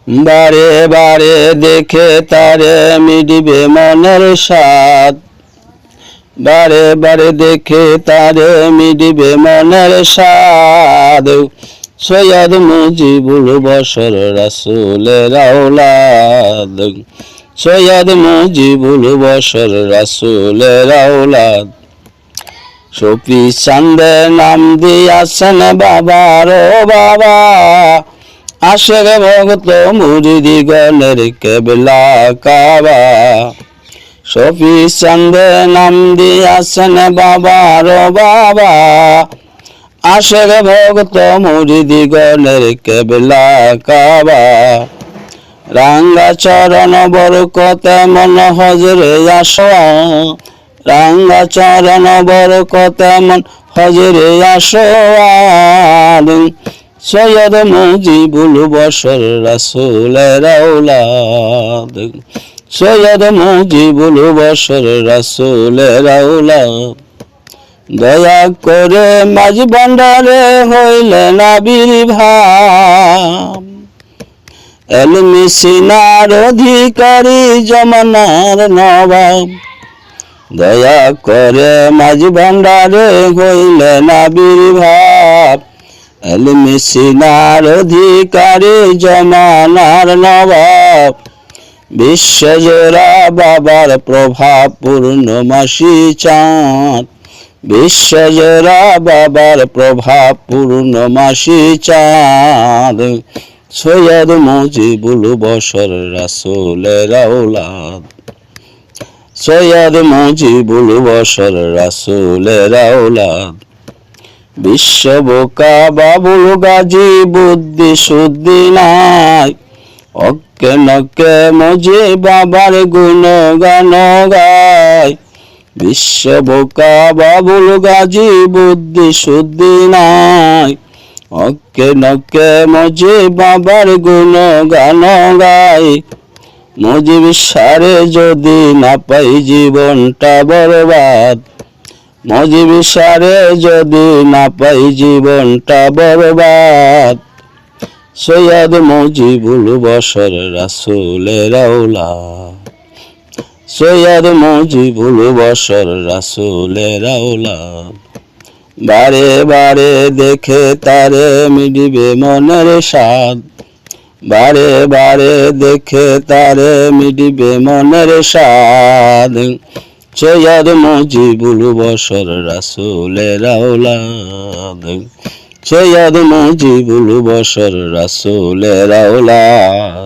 বারে বারে দেখে তারে মিডিবে মনের স্বাদ, বারে বারে দেখে তারে মিডিবে মনের স্বাদ। সৈয়দ মুজিবুল বশর রাসূলের আওলাদ, সৈয়দ মুজিবুল বশর রাসূলের আওলাদ। শফি চান্দে নাম দিয়াছেন বাবার ও বাবা, আশেক ভক্ত মুরিদিগণের কেবলা কাবা। শফি চান্দে নাম দিয়াছেন বাবার ও বাবা, আশেক ভক্ত মুরিদিগণের কেবলা কাবা। রাঙ্গা চরণ বরকত মন হজরে আসো, রাঙ্গা চরণ বরকত মন হজরে আসো। সৈয়দ মুজিবুল বশর রাসূলের আওলাদ, সৈয়দ মুজিবুল বশর রাসূলের আওলাদ। দয়া করে মাঝ ভান্ডারে হইলেন আবির্ভাব, এলমে সিনার অধিকারী জমানার নবাব। দয়া করে মাঝ ভান্ডারে হইলেন আবির্ভাব, এলমে সিনার অধিকারী জমানার নবাব। বিশ্বজোড়া বাবার প্রভাব পূর্ণমাসী চাঁদ, বিশ্বজোড়া বাবার প্রভাব পূর্ণমাসী চাঁদ। সৈয়দ মুজিবুল বশর রাসূলের আওলাদ, সৈয়দ মুজিবুল বশর রাসূলের আওলাদ। বিশ্ব বোকা বাবুল গাজী বুদ্ধি শুদ্ধি নাই, অক্কে নক্কে মজি বাবার গুণগান গায়। বিশ্ব বোকা বাবুল গাজী বুদ্ধি শুদ্ধি নাই, অক্কে নক্কে মজি বাবার গুণগান গায়। মুজিব সারে যদি না পাই জীবনটা বরবাদ, মুজিব সারে যদি না পাই জীবনটা বরবাদ। সৈয়দ মুজিবুল বশর রাসূলের আওলাদ, সৈয়দ মুজিবুল বশর রাসূলের আওলাদ। বারে বারে দেখে তারে মিডিবে মনের স্বাদ, বারে বারে দেখে তারে মিডিবে মনের স্বাদ। সৈয়দ মুজিবুল বশর রাসূলের আওলাদ, সৈয়দ মুজিবুল বশর রাসূলের আওলাদ।